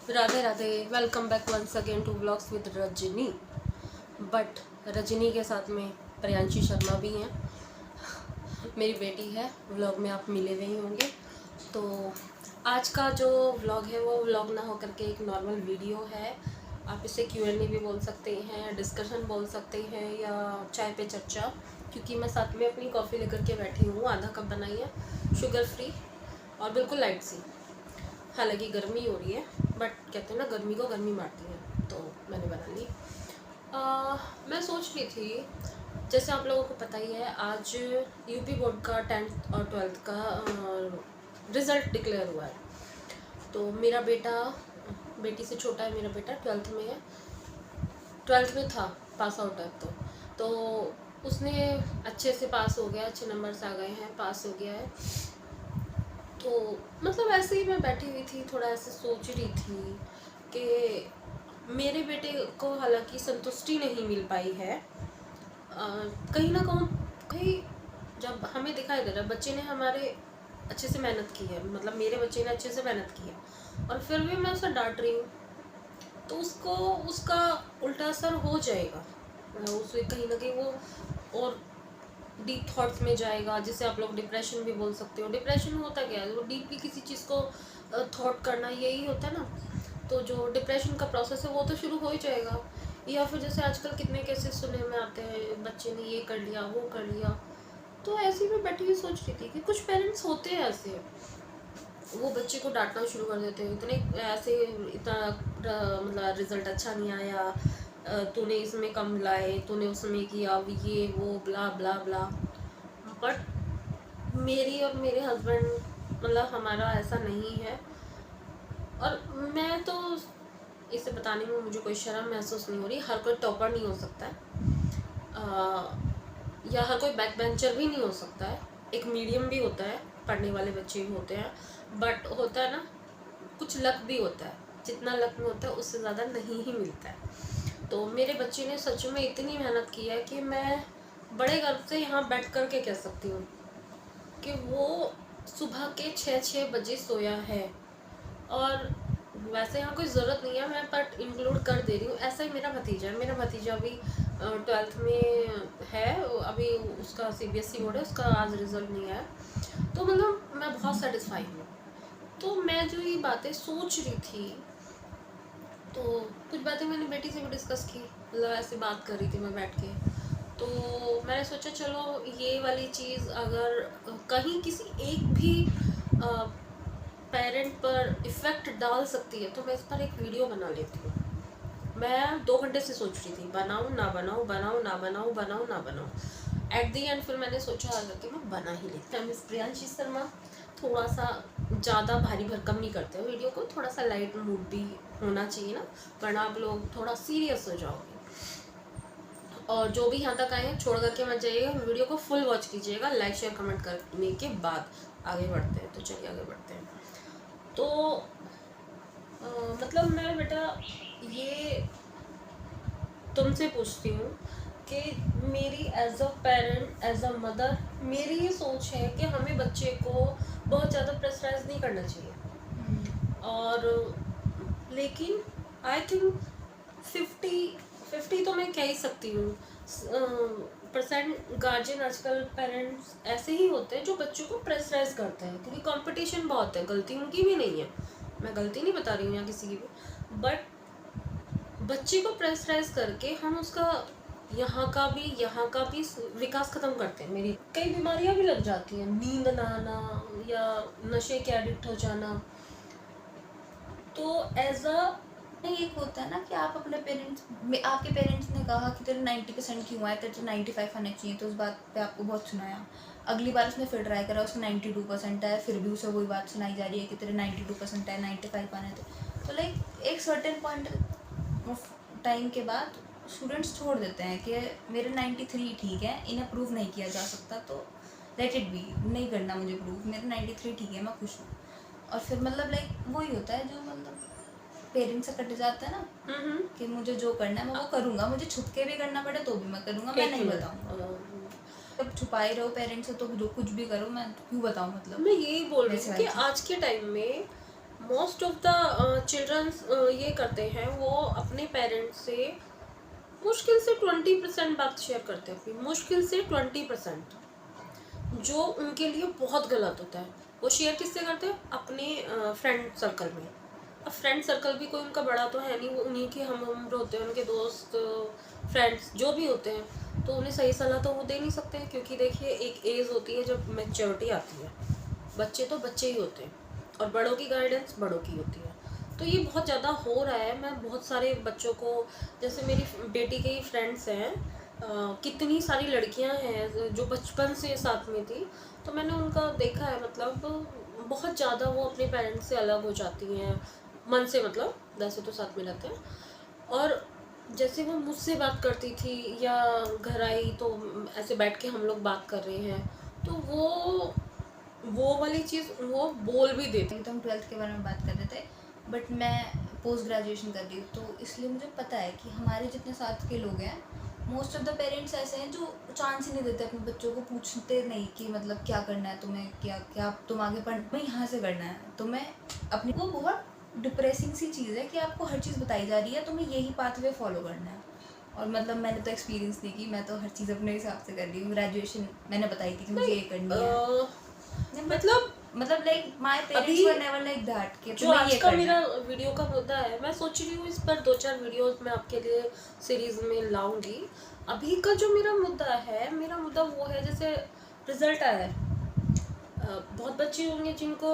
Radhe Radhe. Welcome back once again to vlogs with Rajni. But Rajni के साथ में प्रियांशी शर्मा भी हैं, मेरी बेटी है। व्लॉग में आप मिले हुए ही होंगे। तो आज का जो व्लॉग है वो व्लॉग ना होकर के एक नॉर्मल वीडियो है। आप इसे Q&A भी बोल सकते हैं, डिस्कशन बोल सकते हैं, या चाय पे चर्चा। क्योंकि मैं साथ में अपनी कॉफ़ी लेकर के बैठी हूँ, आधा कप बनाई है, शुगर फ्री और बिल्कुल लाइट सी। हालांकि गर्मी हो रही है, बट कहते हैं ना गर्मी को गर्मी मारती है, तो मैंने बना ली। मैं सोच रही थी, जैसे आप लोगों को पता ही है, आज यूपी बोर्ड का 10th और 12th का रिज़ल्ट डिक्लेयर हुआ है। तो मेरा बेटा, बेटी से छोटा है मेरा बेटा, 12th में है, 12th में था, पास आउट है। तो उसने अच्छे से पास हो गया, अच्छे नंबर्स आ गए हैं, पास हो गया है। तो मतलब ऐसे ही मैं बैठी हुई थी, थोड़ा ऐसे सोच रही थी कि मेरे बेटे को हालांकि संतुष्टि नहीं मिल पाई है। कहीं ना कहीं जब हमें दिखाई दे रहा है बच्चे ने हमारे अच्छे से मेहनत की है, मतलब मेरे बच्चे ने अच्छे से मेहनत की है, और फिर भी मैं उसे डांट रही हूँ, तो उसको उसका उल्टा असर हो जाएगा। उसे कहीं ना कहीं वो और डीप थॉट्स में जाएगा, जिसे आप लोग डिप्रेशन भी बोल सकते हो। डिप्रेशन होता क्या है, वो डीपली किसी चीज़ को थॉट करना, यही होता है ना। तो जो डिप्रेशन का प्रोसेस है वो तो शुरू हो ही जाएगा। या फिर जैसे आजकल कितने केसेस सुनने में आते हैं, बच्चे ने ये कर लिया, वो कर लिया। तो ऐसे ही मैं बैठी हुई सोच रही थी कि कुछ पेरेंट्स होते हैं ऐसे, वो बच्चे को डांटना शुरू कर देते हैं, इतने ऐसे, इतना मतलब रिजल्ट अच्छा नहीं आया, तूने इसमें कम लाए, तूने उसमें किया, ये वो ब्ला ब्ला ब्ला। बट मेरी और मेरे हस्बैंड, मतलब हमारा ऐसा नहीं है। और मैं तो इसे बताने में मुझे कोई शर्म महसूस नहीं हो रही। हर कोई टॉपर नहीं हो सकता है, या हर कोई बैक बेंचर भी नहीं हो सकता है। एक मीडियम भी होता है, पढ़ने वाले बच्चे भी होते हैं, बट होता है ना, कुछ लक भी होता है। जितना लक में होता है उससे ज़्यादा नहीं ही मिलता है। तो मेरे बच्चे ने सच में इतनी मेहनत की है कि मैं बड़े गर्व से यहाँ बैठ कर के कह सकती हूँ कि वो सुबह के 6-6 बजे सोया है। और वैसे यहाँ कोई ज़रूरत नहीं है, मैं बट इंक्लूड कर दे रही हूँ। ऐसा ही मेरा भतीजा है, मेरा भतीजा भी 12th में है अभी, उसका CBSE बोर्ड है, उसका आज रिजल्ट नहीं आया। तो मतलब मैं बहुत सेटिस्फाई हूँ। तो मैं जो ये बातें सोच रही थी, तो कुछ बातें मैंने बेटी से भी डिस्कस की, मतलब ऐसे बात कर रही थी मैं बैठ के। तो मैंने सोचा चलो ये वाली चीज़ अगर कहीं किसी एक भी पेरेंट पर इफ़ेक्ट डाल सकती है, तो मैं इस पर एक वीडियो बना लेती हूँ। मैं 2 घंटे से सोच रही थी, बनाऊँ ना बनाऊँ, बनाऊँ ना बनाऊँ, बनाऊँ ना बनाऊँ। एट दी एंड फिर मैंने सोचा कि मैं बना ही लेती हूँ। मिस प्रियांशी शर्मा थोड़ा सा ज़्यादा भारी भरकम नहीं करते हो वीडियो को, थोड़ा सा लाइट मूड भी होना चाहिए ना, वरना आप लोग थोड़ा सीरियस हो जाओगे। और जो भी यहाँ तक आए हैं छोड़ करके मत जाइएगा, वीडियो को फुल वॉच कीजिएगा, लाइक शेयर कमेंट करने के बाद आगे बढ़ते हैं। तो चलिए आगे बढ़ते हैं। तो मतलब मैं बेटा ये तुमसे पूछती हूँ कि मेरी as a parent, as a mother, मेरी ये सोच है कि हमें बच्चे को बहुत ज़्यादा प्रेशराइज नहीं करना चाहिए। और लेकिन आई थिंक 50-50 तो मैं कह ही सकती हूँ % गार्जियन आजकल पेरेंट्स ऐसे ही होते हैं जो बच्चों को प्रेशराइज करते हैं, क्योंकि कंपटीशन बहुत है। गलती उनकी भी नहीं है, मैं गलती नहीं बता रही हूँ यहाँ किसी की भी, बट बच्चे को प्रेशराइज करके हम उसका यहाँ का भी विकास खत्म करते हैं। मेरी कई बीमारियां भी लग जाती हैं, नींद ना आना या नशे के एडिक्ट हो जाना। तो एज अ एक होता है ना कि आप अपने पेरेंट्स, आपके पेरेंट्स ने कहा कि तेरे 90% क्यों आए, तेरे तो 95 आने चाहिए, तो उस बात पे आपको बहुत सुनाया। अगली बार उसने फिर ट्राई करा, उसको 92% आया, फिर भी उसे वही बात सुनाई जा रही है कि तेरे 92% आए, 95 आने थे। तो लाइक एक सर्टेन पॉइंट ऑफ टाइम के बाद स्टूडेंट्स छोड़ देते हैं कि मेरे 93 ठीक है, इन्हें प्रूव नहीं किया जा सकता, तो लेट इट बी, नहीं करना मुझे प्रूव, मेरे 93 ठीक है, मैं खुश हूँ। और फिर मतलब लाइक वही होता है जो मतलब पेरेंट्स से कट जाता है ना, कि मुझे जो करना है मैं वो करूँगा, मुझे छुप के भी करना पड़े तो भी मैं करूँगा, मैं नहीं बताऊँगा। जब छुपाए रहो पेरेंट्स से तो जो कुछ भी करो, मैं क्यों बताऊँ, मतलब मैं यही बोल रही वैसे हूँ कि वाली चीज़। आज के टाइम में मोस्ट ऑफ द चिल्ड्रंस ये करते हैं, वो अपने पेरेंट्स से मुश्किल से 20% बात शेयर करते हैं अपनी, मुश्किल से 20%, जो उनके लिए बहुत गलत होता है। वो शेयर किससे करते हैं? अपने फ्रेंड सर्कल में। अब फ्रेंड सर्कल भी कोई उनका बड़ा तो है नहीं, वो उन्हीं के हम उम्र होते हैं, उनके दोस्त फ्रेंड्स जो भी होते हैं, तो उन्हें सही सलाह तो वो दे नहीं सकते हैं, क्योंकि देखिए एक एज होती है जब मैच्योरिटी आती है। बच्चे तो बच्चे ही होते हैं और बड़ों की गाइडेंस बड़ों की होती है। तो ये बहुत ज़्यादा हो रहा है। मैं बहुत सारे बच्चों को, जैसे मेरी बेटी के ही फ्रेंड्स हैं, कितनी सारी लड़कियां हैं जो बचपन से साथ में थी, तो मैंने उनका देखा है, मतलब बहुत ज़्यादा वो अपने पेरेंट्स से अलग हो जाती हैं मन से, मतलब वैसे तो साथ में रहते हैं। और जैसे वो मुझसे बात करती थी या घर आई तो ऐसे बैठ के हम लोग बात कर रहे हैं, तो वो वाली चीज़ वो बोल भी देती। तो हम 12th के बारे में बात कर रहे थे, बट मैं पोस्ट ग्रेजुएशन कर रही हूँ, तो इसलिए मुझे पता है कि हमारे जितने साथ के लोग हैं, मोस्ट ऑफ द पेरेंट्स ऐसे हैं जो चांस ही नहीं देते अपने बच्चों को, पूछते नहीं कि मतलब क्या करना है तुम्हें, क्या क्या तुम आगे तुम्हें यहाँ से करना है, तुम्हें अपनी, वो बहुत डिप्रेसिंग सी चीज़ है कि आपको हर चीज़ बताई जा रही है, तुम्हें यही पाथवे फॉलो करना है। और मतलब मैंने तो एक्सपीरियंस नहीं की, मैं तो हर चीज़ अपने हिसाब से कर रही हूँ। ग्रेजुएशन मैंने बताई थी कि मुझे ये करनी है, मतलब like my parents were never like that कि जो आज का मेरा वीडियो का मुद्दा है, मैं सोच रही हूँ इस पर 2-4 वीडियोस मैं आपके लिए सीरीज में लाऊंगी। अभी का जो मेरा मुद्दा है, मेरा मुद्दा वो है, जैसे रिजल्ट आया है, बहुत बच्चे होंगे जिनको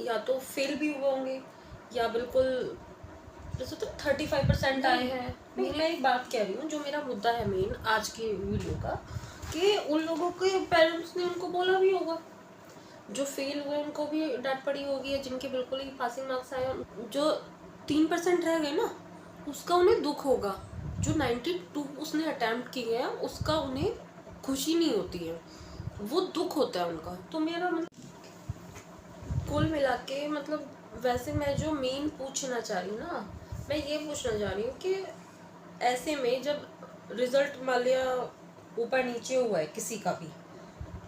या तो फेल भी हुए होंगे या बिल्कुल जैसे तो 35% आए हैं। मैं एक बात कह रही हूँ, जो मेरा मुद्दा है मेन आज के वीडियो का, कि उन लोगों के पेरेंट्स ने उनको बोला भी होगा, जो फेल हुए उनको भी डांट पड़ी होगी, या जिनके बिल्कुल ही पासिंग मार्क्स आए, जो 3% रह गए ना, उसका उन्हें दुख होगा। जो 92 उसने अटैम्प्ट किए हैं उसका उन्हें खुशी नहीं होती है, वो दुख होता है उनका। तो मेरा मतलब कुल मिला के, मतलब वैसे मैं जो मेन पूछना चाह रही हूँ ना, मैं ये पूछना चाह रही हूँ कि ऐसे में जब रिजल्ट मान लिया ऊपर नीचे हुआ है किसी का भी,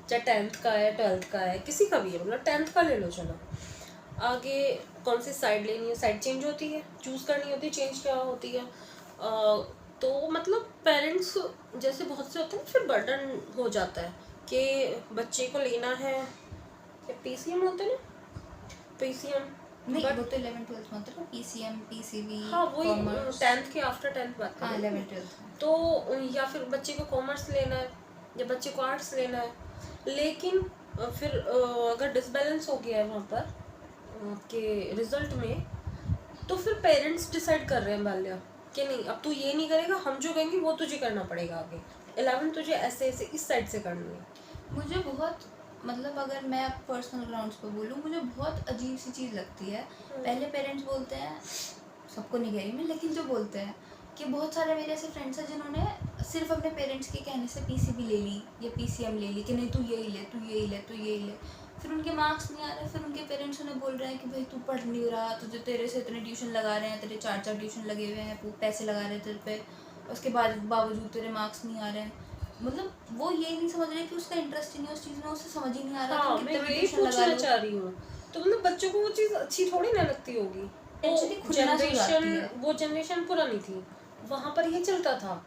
चाहे 10th का है 12th का है, किसी का भी है, मतलब 10th का ले लो, चलो आगे कौन सी साइड लेनी है, साइड चेंज होती है, चूज़ करनी होती है, चेंज क्या होती है। तो मतलब पेरेंट्स जैसे बहुत से होते हैं, फिर बर्डन हो जाता है कि बच्चे को लेना है, PCM होते हैं ना, PCM नहीं, वो तो 11th-12th में होता है, PCM PCB, हाँ वही 10th के आफ्टर 10th बात हाँ करें। 11th-12th तो या फिर बच्चे को कॉमर्स लेना है या बच्चे को आर्ट्स लेना है, लेकिन फिर अगर डिसबैलेंस हो गया है वहाँ पर के रिजल्ट में, तो फिर पेरेंट्स डिसाइड कर रहे हैं बाल्या कि नहीं अब तू ये नहीं करेगा, हम जो कहेंगे वो तुझे करना पड़ेगा, आगे 11 तुझे ऐसे ऐसे इस साइड से करनी है। मुझे बहुत, मतलब अगर मैं पर्सनल ग्राउंड्स पर बोलूँ, मुझे बहुत अजीब सी चीज़ लगती है। पहले पेरेंट्स बोलते हैं, सबको नहीं कह रही मैं, लेकिन जो बोलते हैं कि बहुत सारे मेरे ऐसे फ्रेंड्स हैं जिन्होंने सिर्फ अपने पेरेंट्स के कहने से PCB ले ली या PCM ले ली कि नहीं तू यही ले, तू यही ले, तू यही ले, फिर उनके मार्क्स नहीं आ रहे, फिर उनके पेरेंट्स उन्हें बोल रहे हैं कि भाई तू पढ़ नहीं रहा, तुझे तेरे से इतने ट्यूशन लगा रहे हैं, तेरे 4-4 ट्यूशन लगे हुए हैं, पैसे लगा रहे हैं तेरे पे, उसके बावजूद तेरे मार्क्स नहीं आ रहे हैं। मतलब वो ये नहीं समझ रहे कि उसका इंटरेस्ट ही नहीं उस चीज़ में, उसे समझ ही नहीं आ रहा। हाँ, मैं यही पूछना चाह रही हूँ। तो मतलब बच्चों को वो चीज़ अच्छी थोड़ी ना लगती होगी। वो जनरेशन पुरानी थी, वहाँ पर ये चलता था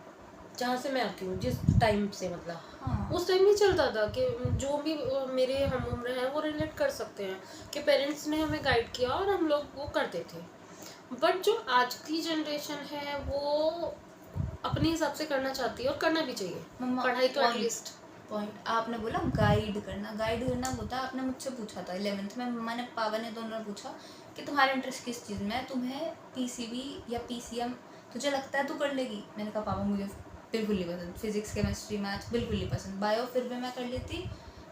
जहाँ से मैं आती हूँ, जिस टाइम से, मतलब हाँ। उस टाइम ये चलता था कि जो भी मेरे हम उम्र हैं वो रिलेट कर सकते हैं कि पेरेंट्स ने हमें गाइड किया और हम लोग वो करते थे। बट जो आज की जनरेशन है वो अपने हिसाब से करना चाहती है और करना भी चाहिए, पढ़ाई तो एटलीस्ट। पॉइंट आपने बोला गाइड करना होता है। आपने मुझसे पूछा था 11th में, मम्मा ने पापा ने दोनों ने पूछा कि तुम्हारा इंटरेस्ट किस चीज़ में है, तुम्हें PCB या PCM तुझे लगता है तू कर लेगी। मैंने कहा पापा मुझे बिल्कुल नहीं पसंद, फिजिक्स केमिस्ट्री मैथ्स बिल्कुल नहीं पसंद, बायो फिर भी मैं कर लेती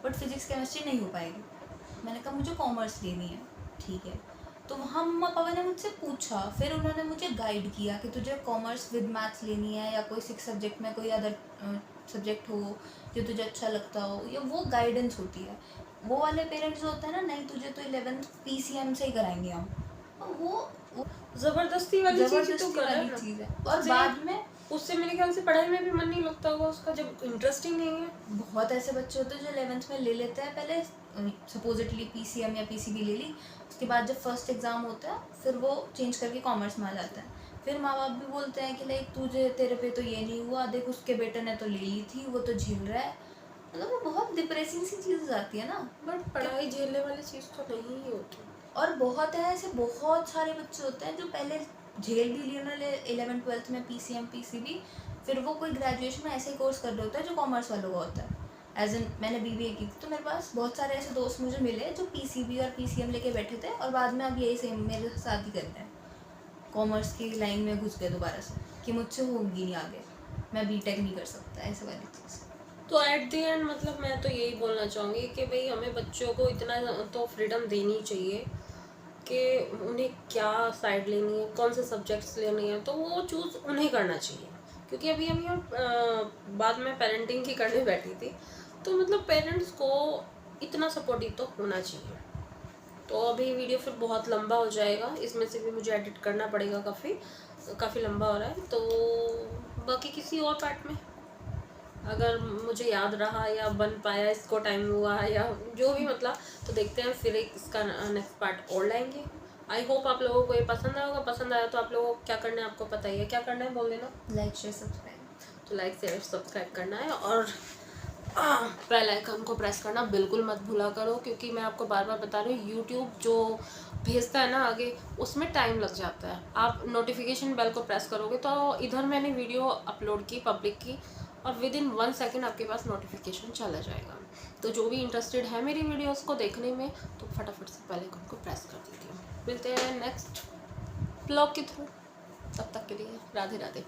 बट फिजिक्स केमिस्ट्री नहीं हो पाएगी। मैंने कहा मुझे कॉमर्स लेनी है, ठीक है। तो वहाँ मम्मा पापा ने मुझसे पूछा, फिर उन्होंने मुझे गाइड किया कि तुझे कॉमर्स विद मैथ्स लेनी है या कोई 6 सब्जेक्ट में कोई अदर सब्जेक्ट हो जो तुझे अच्छा लगता हो, या वो गाइडेंस होती है। वो वाले पेरेंट्स होते हैं ना, नहीं तुझे तो 11th PCM से ही कराएंगे हम, वो जबरदस्ती वाली चीज़ है। और बाद में उससे मेरे ख्याल से पढ़ाई में भी मन नहीं लगता होगा उसका, जब इंटरेस्टिंग नहीं है। बहुत ऐसे बच्चे होते हैं जो 11th में ले लेते हैं, पहले सपोजिटली PCM या PCB ले ली, उसके बाद जब फर्स्ट एग्ज़ाम होता है फिर वो चेंज करके कॉमर्स में आ जाता है। फिर माँ बाप भी बोलते हैं कि लाइक तुझे तेरे पे तो ये नहीं हुआ, देख उसके बेटे ने तो ले ली थी, वो तो झेल रहा है। मतलब वो बहुत डिप्रेसिंग सी चीज़ हो जाती है ना। बट पढ़ाई झेलने वाली चीज़ तो नहीं ही होती। और बहुत है ऐसे, बहुत सारे बच्चे होते हैं जो पहले झेल भी लिए उन्होंने 11th-12th में PCM PCB, फिर वो कोई ग्रेजुएशन में ऐसे कोर्स कर रहे होता है जो कॉमर्स वालों का होता है। एज एन मैंने BBA की थी, तो मेरे पास बहुत सारे ऐसे दोस्त मुझे मिले जो PCB और PCM लेके बैठे थे और बाद में अब यही सेम मेरे साथ ही करते हैं, कॉमर्स की लाइन में घुस गए दोबारा से कि मुझसे होगी नहीं आगे, मैं BTech नहीं कर सकता, ऐसे वाली चीज़। तो एट द एंड मतलब मैं तो यही बोलना चाहूँगी कि भाई हमें बच्चों को इतना तो फ्रीडम देनी चाहिए कि उन्हें क्या साइड लेनी है, कौन से सब्जेक्ट्स लेने हैं, तो वो चूज़ उन्हें करना चाहिए। क्योंकि अभी हम बाद में पेरेंटिंग की करने बैठी थी, तो मतलब पेरेंट्स को इतना सपोर्टिव तो होना चाहिए। तो अभी वीडियो फिर बहुत लंबा हो जाएगा, इसमें से भी मुझे एडिट करना पड़ेगा, काफ़ी लंबा हो रहा है। तो बाकी किसी और पार्ट में अगर मुझे याद रहा या बन पाया, इसको टाइम हुआ या जो भी मतलब, तो देखते हैं फिर एक इसका नेक्स्ट पार्ट और लाएंगे। आई होप आप लोगों को ये पसंद आएगा। पसंद आया तो आप लोगों को क्या करना है आपको पता ही है, क्या करना है बोल देना। Like share subscribe. तो लाइक शेयर सब्सक्राइब करना है और बेल आइकन को प्रेस करना बिल्कुल मत भूला करो, क्योंकि मैं आपको बार बार बता रही हूँ यूट्यूब जो भेजता है ना आगे, उसमें टाइम लग जाता है। आप नोटिफिकेशन बेल को प्रेस करोगे तो इधर मैंने वीडियो अपलोड की पब्लिक की और विद इन 1 सेकेंड आपके पास नोटिफिकेशन चला जाएगा। तो जो भी इंटरेस्टेड है मेरी वीडियोस को देखने में तो फटाफट से बेल आइकन को प्रेस कर दीजिए। मिलते हैं नेक्स्ट ब्लॉग के थ्रू, तब तक के लिए राधे राधे।